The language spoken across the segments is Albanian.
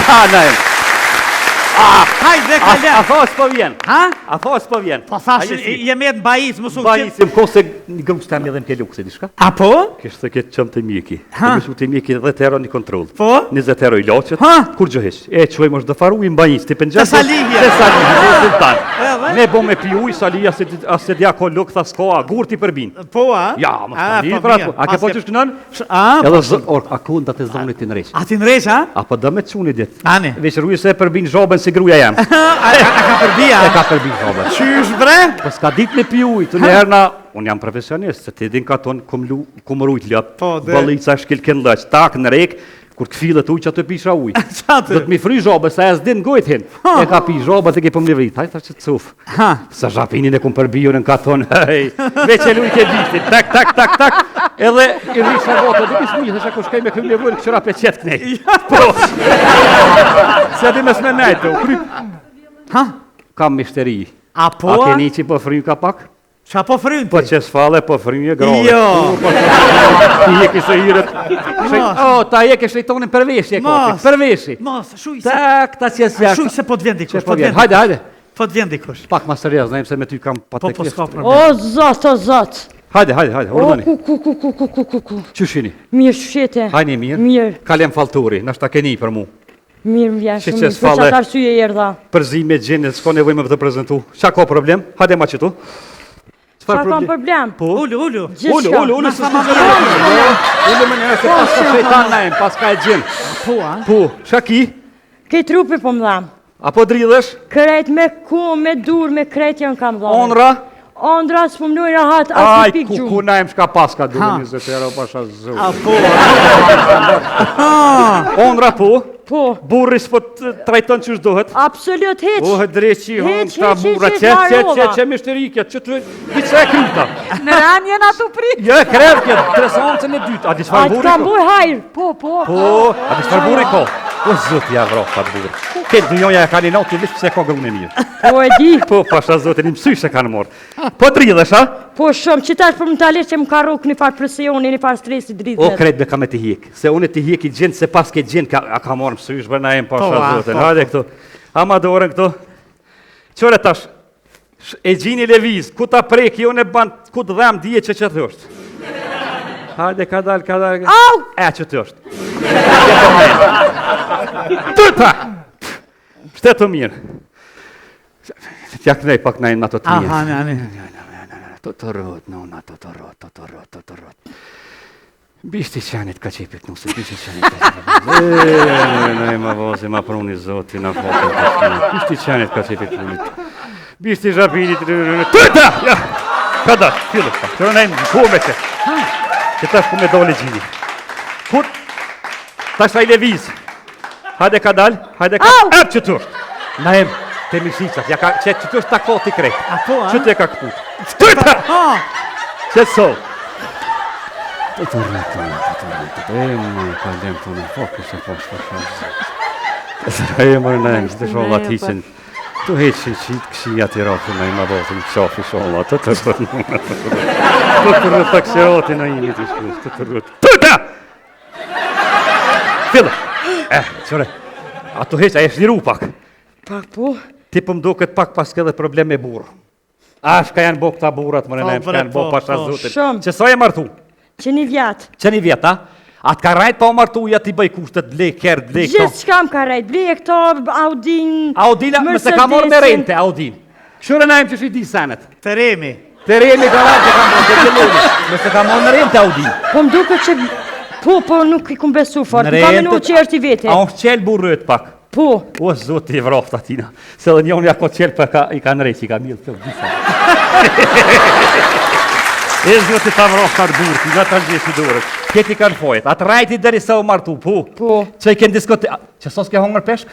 Naim. Hajde, kalem. A thash po vjen. Ha? A thash po vjen. Po thash, jemi në bajis, më su Bajisim ko se një grupë stem edhe në kelukse, diçka. A po? Kështë të këtë qëmë të mjeki. Ha? Kështë të mjeki 10 euro një kontrol. Po? 20 euro i loqët. Ha? Kur gjëhesh? E qoj më shdofaru i mbajis, të pëngjetë. Të salivje. Të salivje, në sultan. Edhe? Ne bo me pi uj, salivja, se dja ko luk, tha s'ko, a gur ti përbin. Po, a? Ja, më salivje, pra, a ke po që shkënën? Edhe a kunda të zonit të nresh. A ti nresh, a? A po dë me të quni dit. Ani? Veç rrujë se përbin zhobën si gruja jam. A ka përbia? E ka përbin zhobën. Qysh bre? Po s'ka dit me pi uj, të njerë na... Unë jam profesionist, se ti din ka tonë kum rujt ljop, balica shkilken lëq, tak në rek, kur këfilët uj që të pisha uj. Qatë? Do të mi fry zhobë, sa e s'din gojt hin. E ka pi zhobë, të ke për më livrit, hajta që të cuf. Sa zhapinin e kum përbiju në ka tonë, hej, veç e luj ke bishtit, tak, edhe i rrisha votë, dhe kisë mi, dhe shako shkaj me këmë levojnë këqëra pe qetë kënej. Po, se di mes me nejtë, Ha? kam mishteri. A po? A keni që po fry ka pak? Qa po frynë Po ti? që s'fale, po frynë e grove. Jo. Ti je kishe hirët. O, ta je kishe i tonin përveshje, kopi. Përveshje. Mos, shuj se... Tak, ta që s'jashtë. Shuj se po t'vjen dikush, po t'vjen. Hajde. Po t'vjen dikush. Pak ma serios, najmë se me ty kam Po pateklisht. s'ka problem. O zot. Hajde, O urdhani. ku. Qyshini? Mirë shete. Hajni mirë? Mirë. Kalem falturi, nashta keni për mu. Mirë më vjen Shi shumë. që Për s'falle. çfarë arsye erdha? Përzime, gjenë, s'ko nevoj me të prezentu. Qa ka problem? Hajde ma qëtu. Çfarë kam problem? Po? Ullu. Ullu, së Ullu më njërë se pas ka shejtan najmë, pas ka e gjenë. Po, a? Po, shaki? Ke trupi po më dham. Apo dridhesh? Krejt me ku, me dur, me krejt janë kam dham. Onra? Ondra s'po më loj rahat as Aj, një pikë ku gjumë. najmë shka pas ka duhe Ha. 20 euro pasha zhu. A po? Ondra po? Po, Burri s'po të trajton që shdohet? absolut hiç. O, dreqi, hon, Hiç, ta hiç, burra, hiç, që varova. mishterikja, që të diqa e kryta. Në ran jena tu prit. Jo, e krevkja, tresoncën e dytë, a di A çfarë të burri kam ko? boj hajr. Po. Po, a di çfarë burri ko? O, zot, ja vro, pa burri. Këtë dujonja e ka një notë, lisë pse ka grunë e mirë. Po e di. Po, pasha zotin, i mësysh e kanë morë. Po të rridhesh, a? Po shumë, që tash për më talisht që më ka rukë një farë presjoni, një farë stresi O, dritë. kretë be ka me të hjek, se unë të hjek i gjenë, se pas ke gjenë, a ka morë mësysh, bërna e më pasha Po, zotin. po, Hajde këtu, ama dorën këtu. Qore tash, e gjini leviz, ku ta preki, unë e ban, ku të dhem dje që të është. Hajde, ka dal. Au! E, që të është. Tëta! Shtetë të mirë. Tja kënej pak najnë ato të mirë. Aha, ani. Të rrot, nona, të rrot. Bishti qanit ka qepit nusë, bishti qanit ka qepit. Ne ma vozi, ma pruni zoti, na fokin të shkina. Bishti qanit ka qepit prunit. Bishti zhabinit, tëta! Ja! Ka da, fillu, qërë nejmë, ku me që. Që tash ku me dole gjini. Kur? Tash ta i leviz. Hajde ka dal, hajde ka... Au! Ep që tërë. Na em, te mishicat, ja ka, që të është ta koti krejt. A po, a? Që të e ka këput. Tëta! Ha! Që të so? Të rrët, e më ka lem të në fokus e e më në emë, së të sholat hiqen. Tu heqin qitë këshia të ratë në i ma botin qafi sholat, të rrët në të rrët të këshirati në imi të shkus, të rrët. Tëta! Fillë! Qëre, a tu heq, a e shliru pak. Pak po. Ti për mdo këtë pak pas këtë problem me burë. A, shka janë bo këta burat, më në emë, shka janë bo pasha zutin. Shumë. Që sa e martu? Që një vjatë. Që një vjetë, a? A të ka rajt pa o martu, ja ti bëj kushtet, blej, kërë, blej, këto. Gjithë që kam ka rejt, blej e këto, Audin, Audina, më se ka morë me rente, Audin. Shure na im që shi di senet. Teremi. Të remi ka rajt që ka morë, të gjeloni. Më se ka morë me rente, Audin. po më duke që... Po, nuk i kum besu fort, Në më ka rentet- menu që është i vete. A unë qelë burrët pak. Po, O, zoti i vroft atina. Se dhe njën ja ko qelë për i kanë rejtë, i ka milë të disa. E zoti ta vroft atë burë, ti nga të gjesi dorët. Keti kanë fojët, atë rajti deri sa u martu, po. po. Që i kënë diskote... Që sos ke hongër peshk?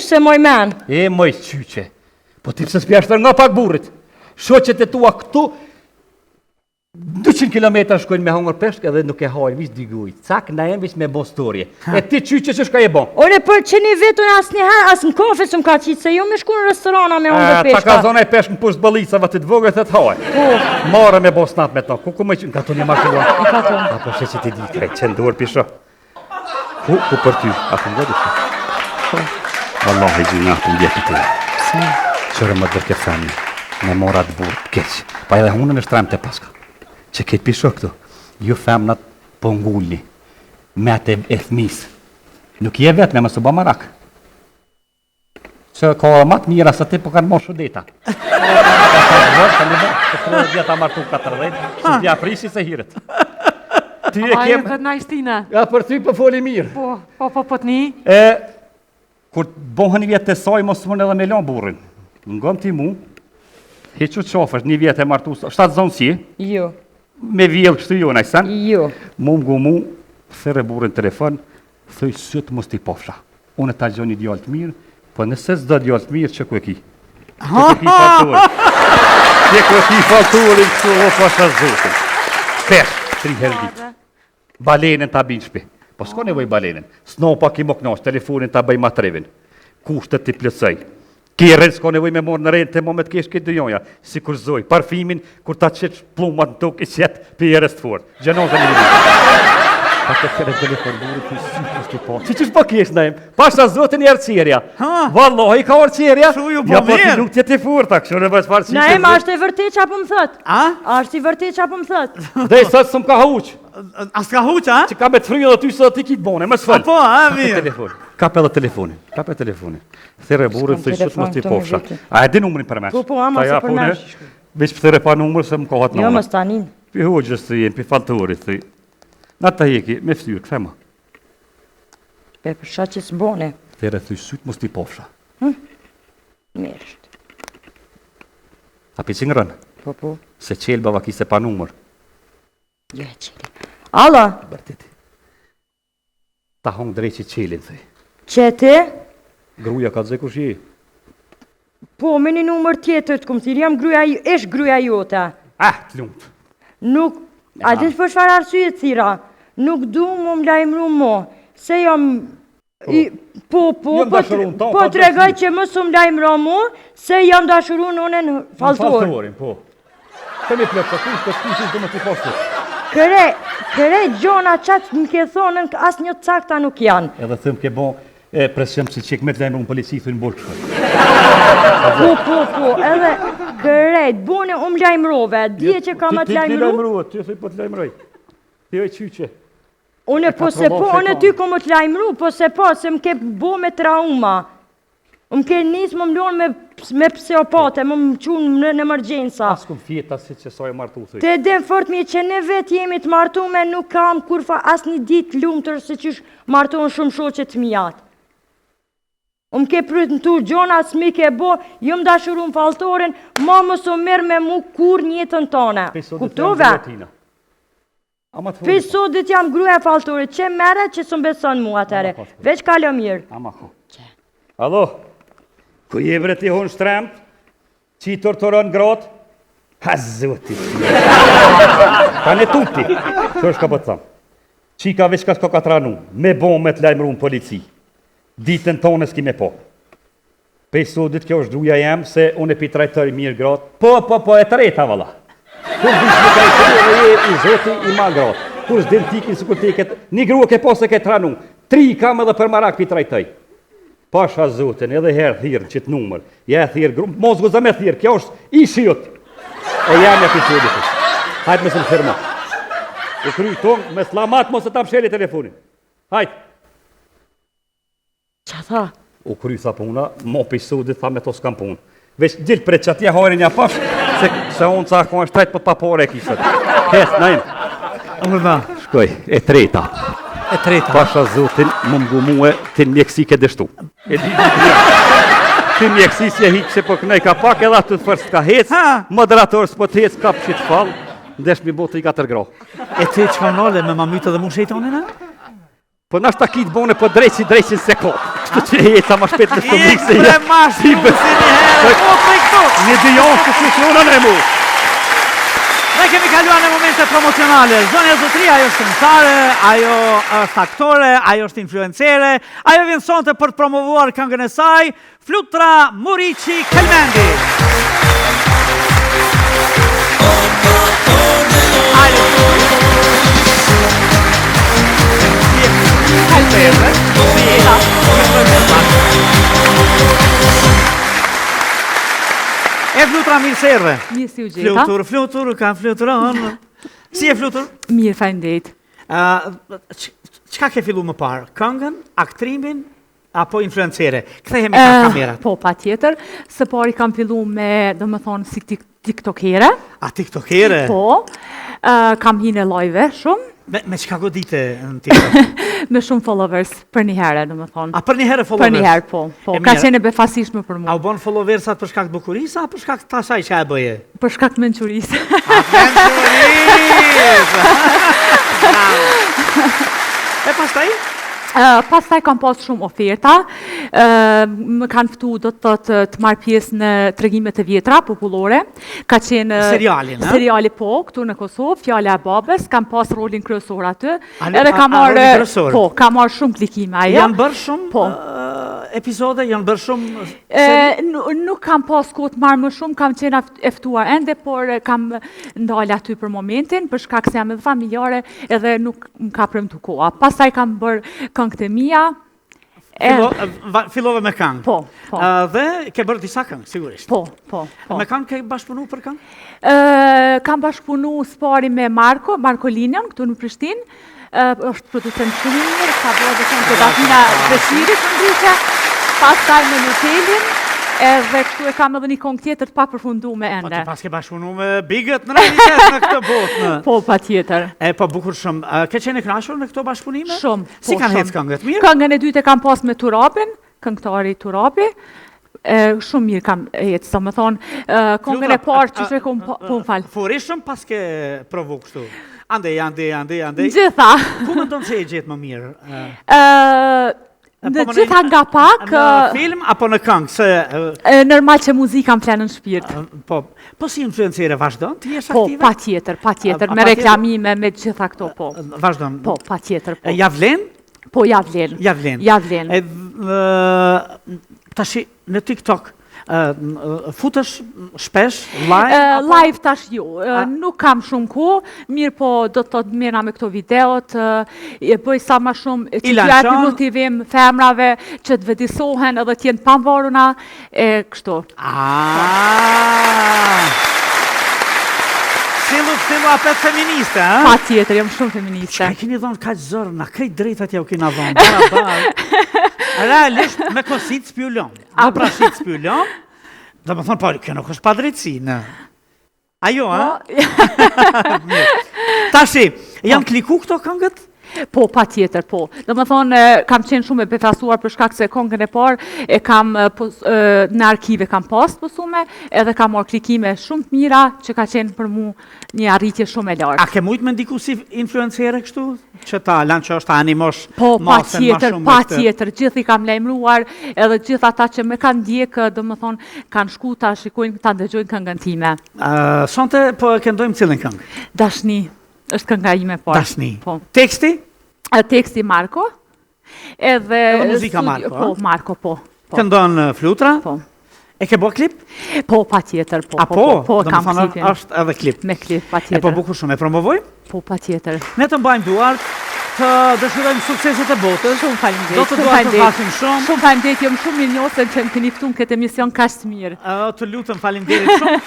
Se moj men. E, moj qyqe. Po ti pëse s'pjashtër nga pak burrit. Shoqet e tua këtu, 200 km shkojnë me hongër peshk edhe nuk e hajnë, vish diguj. Cak, na jem vish me bo storje. E ti qyqe që shka je bo? Ore, për që një vetën asë një herë, asë në kafe që më ka qitë, se jo me shku në restorana me hongër Ta ka peshka. zona e peshk në pusht bëllicave të të vogët e të hajnë. Po, Marë me bo snap me to. Ku me që nga të një marë të i ka të. Apo shë që ti di krejt, që ndurë pisho. Ku për ty? A të ndurë pisho? Wallahi gjuna të ndjetë të. Qërë më dërke thani, me mora të burë të keqë. Pa edhe hunën e shtrem të paska. Që këtë pisho këtu, ju femnat po ngulli, me atë e thmisë. Nuk je vetë me më së ba marak. Që ka matë mira sa ti po kanë mo shudeta. Të vjeta martu 40, që t'ja prisi se hiret. Ty e Ajo kem... këtë najstina. Ja, për ty po foli mirë. Po t'ni. Kur bohën një vjetë të saj, mos më edhe me lan burin. Ngëm ti mu, hequ të qofësh, një vjetë e martu, 7 zonë si, Jo, me vjellë kështu jo, najsan. jo. Mu ngu mu, thërë burin telefon, thëj sytë mos t'i pofsha. Unë ta gjoni djallë të mirë, po nëse s'do djallë të mirë, që ku e ki? Që ku e ki falturin? Që ku e ki falturin, kështu o pasha zotin. Pesh, 3 herë ditë. Balenën ta bin shpi. Po s'ka nevoj balenën. Snopa ki më knash, telefonin ta bëj matrevin. Kushtet t'i plësaj. Kjerën s'ka nevoj me morë në rejnë të moment kesh këtë dëjonja. Si kur zoj, parfimin, kur ta qetë plumat në tokë i qetë për jerës të forë. Gjenozën i një. Pa të kërë telefon burit, të si kështë të po. Që që shpo kesh në im? Pasha zotin i arqerja. Wallahi ka arqerja. Shu ju po Ja po ti mirë. nuk tjetë i furta, kështu në bësh farë Na ema, është e vërtet që apo më thët? A? Është i vërtet që apo më thët? Dhe i sëtë së më ka huq. As ka huq, a? Që ka me të fryë dhe ty së ti kitë bone, më s'fëll. Po, a, mirë. Kap edhe telefonin. Thire burin, S'kam thëj shumë telefon mos t'i këto me pofsha. vete. A e di numrin për mesh? Po, ama se për mesh. Veç pëthere pa numër se më kohat Jo, nëna. mos tanin. Pi hoqës të jenë, pi faltorit të. Na ta heki, me ftyrë, këthema. Pe për shaq që s'bone. Thire thëj sytë mos t'i pofsha. Mirë është. A pi që ngrën? Po. Se qelbava kise pa numër. Jo e qeli. Alla, Bërtiti. Ta hong dreqi qelin, thëj. që ti? Gruja ka të zë kush je. Po, me një numër tjetër të këmëtir, jam ish gruja jote. Të lumt. Nuk, a di për çfarë arsye thira? Nuk du më lajmëru mo, se jam... Po, Jam dashurun ton, po pa të regaj që më së më lajmëro mo, se jam dashurun unë në faltor. Faltorin, po. Kemi plëtë, të kush të kush të më t'i poshtu. Këre gjona qatë më ke thonën, as një cakta nuk janë. Edhe thëmë ke bon, presim si qik me të lajmëru në polici, thënë bolë kështu. Po, edhe kërejt, bune umë lajmërove, dje që ka më të Ti lajmëru, lajmëruat, ty thëj po të lajmëroj. Ti oj qyqe. une po se po, provo une ty ku më të lajmëru, po se po, se më ke bo me trauma. Më ke nisë më mlonë me pseopate, më qunë në emergjensa. As kum fjeta si që sa e martu thëj. Te edhem fort mi që ne vetë jemi të martume, nuk kam kurfa as një ditë lumëtër se qysh martuën shumë shoqe të mijat. Më ke prytë në tu gjona, s'mi ke bo, jëm dashurun faltorin, ma mos o merë me mu kur njëtën tone. Kuptove? Pisodit jam gruja faltorit, që mere që së mbeson mu atere. Veç kalo mirë. Ama ko. Alo, ku je bre ti hon shtremt? Qi torturon gratë? Ha zoti. Ka ne tuti. Që është ka po të thamë? Qika veç ka s'ka ka tranu, me bon me të lajmëru në polici. Ditën tonë s'ki me po. Pesodit kjo është gruja jem, se unë e pi trajtoj mirë gratë. Po, e treta vala. Kur dish me trajtoj e je i zoti i ma gratë. Kur s'din tikin së kur tiket, një grua ke po se ke tranu. 3 kam edhe për marak pi trajtoj. Pasha zotin, edhe herë thirë që të numër. Ja thirë grumë, mos guza me thirë, kjo është i shiot. E jam e pisodit. Hajtë me së më firma. U kry tonë, me slamat mos e ta msheli telefonin. Hajtë. Qa tha? U kry tha puna, mo pisodit tha me to s'kam punë. Veç gjithë pre që atje harin ja pash, se unë ca ko është tajtë për papore e kisët. Hes, najmë. Shkoj, e treta. E treta. Pasha zotin, më mgu muë, të mjekësi ke dështu. E di të mjekësi si e hikë që po kënej ka pak edhe atë të fërës ka hecë, moderator s'po të hecë, kap që të falë, ndesh mi botë i 4 gra. E ti që ka nole me mamytë dhe mu shejtonin, a? Po nash ta kitë bone po drejqin se ko. Kështu që heca ma shpet në stomik se Bre mash, si një herë, po të këtu. Një dijon që që shonën e mu. Ne kemi kaluar në momente promocionale. Zonja Zotria, ajo është këngëtare, ajo është aktore, ajo është influencere, ajo vjen sonte për të promovuar këngën e saj, Flutra Muriqi Kelmendi. Hajde. E flutura mirë se erdhe. Mirë si u gjeta. Flutur, ka fluturon. Si e flutur? Mirë, faleminderit. Çka ke fillu më parë? Këngën, aktrimin, apo influencere? Kthehemi ka kamerat. Po, patjetër. Së pari kam fillu me, domethënë, si tiktokere. A tiktokere? Po. Kam hinë live shumë. Me çka godite në TikTok? Me shumë followers për një herë, domethënë. A për një herë followers? Për një herë, po. Po, ka qenë befasishme për A mua. u bën followersat për shkak të bukurisë apo për shkak të asaj që e bëje? Për shkak të mençurisë. E pastaj? Pastaj kam pas shumë oferta, më kanë ftu do të thotë të marr pjesë në tregimet e vjetra popullore. Ka qenë seriali po, këtu në Kosovë, Fjala e babës, kam pas rolin kryesor aty. Edhe kam marrë kam marrë shumë klikime ajo. Janë bërë shumë episode, janë bërë shumë nuk kam pas kohë të marr më shumë, kam qenë e ftuar ende, por kam ndalë aty për momentin, për shkak se jam edhe familjare, edhe nuk më ka premtu koha. Pastaj kam bërë këngët e mia. Fillove me këngë. Po. Dhe ke bërë disa këngë, sigurisht. Po. Me këngë ke bashkëpunu për këngë? Kam bashkëpunu spari me Marko Linjon, këtu në Prishtinë. Është producent shumë i mirë, ka bërë dhe këngë të Dafina Beshirit në ndryshe. Pastaj me Nutelin. Edhe këtu e kam edhe një këngë tjetër të papërfunduar ende. Po ti pas ke bashkëpunu me bigët në realitet në këtë botë. Po, patjetër. Po bukur shumë. Ke qenë e kënaqur në këto bashkëpunime? Shumë. Si kanë ecë këngët? Mirë? Këngën e dytë e kam pas me Turapin, këngëtari Turapi. Shumë mirë kam ecë, domethënë, këngën e parë që kom po fal. Forishëm pas ke provu kështu. Andej. Gjitha. Ku mendon se e gjetë më mirë? Në gjitha nga pak... Në film apo në këngë? Normal që muzika më flenë në shpirt. Po si influencere vazhdon? Ti jesh aktive? Po, patjetër. Me reklamime, me gjitha këto, po. Vazhdon? Po, patjetër. Javlen? Po, javlen. Tashi në TikTok, futesh shpesh, live? Live tash jo, nuk kam shumë kohë, mirë po do të thotë merrna me këto videot, bëj sa më shumë që t'ju jap motivim femrave që të vëdisohen edhe të jenë të pavarura e kështu. Fillu apet feministe, ha? Patjetër, jam shumë feministe. Çka keni dhënë kaq zor, na krejt drejtat ja u kena dhënë. Realisht me kosit spjulon. Me prashit spjulon. Do më thonë, po, kjo nuk është pa drejtësi, në. Ajo, ha? Tashi, janë kliku këto këngët? Po, patjetër, po. Do më thonë, kam qenë shumë e befasuar për shkak se këngën e parë, e kam në arkive kam pas posume, edhe kam marrë klikime shumë të mira, që ka qenë për mu një arritje shumë e lartë. A ke mujtë me ndiku si influencere kështu? Që ta lanë që është ta animosh po, masën ma shumë? Po, patjetër, gjithë i kam lajmëruar, edhe gjithë ata që me kanë ndjekë, do më thonë, kanë shku ta shikojnë, ta ndëgjojnë këngën time. Sonte, po këndojmë cilën këngë? Dashni. Është kënga ime parë. Dashni. Teksti? Teksti Marko. Edhe muzika Marko. Po, Marko, po. Këndon flutra? Po. E ke bo klip? Po, patjetër, po. Po, kam klipin. Është edhe klip. Me klip, patjetër. E po bukur shumë, e promovoj? Po, patjetër. Ne të mbajmë duart, të dëshirojmë sukseset e botës. Shumë faleminderit. Do të duart të fasim shumë. Shumë faleminderit, jam shumë mirënjohës që më keni ftuar në këtë emision kaq të mirë. Të lutem, faleminderit shumë.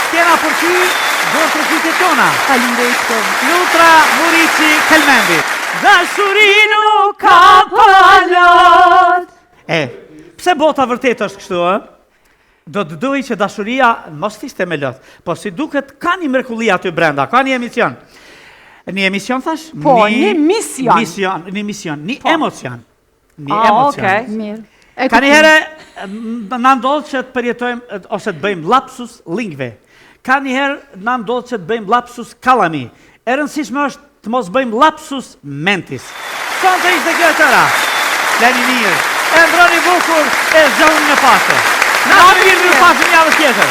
Skena për ty, do të rëfitje tona. Faleminderit shumë. Flutra Muriqi Kelmendi. Dashuri nuk ka palot. Pse bota vërtet është kështu, do të duaj që dashuria mos t'ishte me lot, po si duket ka një mrekulli aty brenda, ka një emision. Një emision thash? Po, një mision. Një emocion. Okej, mirë. Ka një herë na ndodh që të përjetojmë ose të bëjmë lapsus lingve. Ka një herë na ndodh që të bëjmë lapsus kalami. E rëndësishme është të mos bëjmë lapsus mentis. Sonte ishte kjo e tëra. Leni mirë. E ndroni bukur e zhoni në pasë. Na mirë, pasim javës tjetër.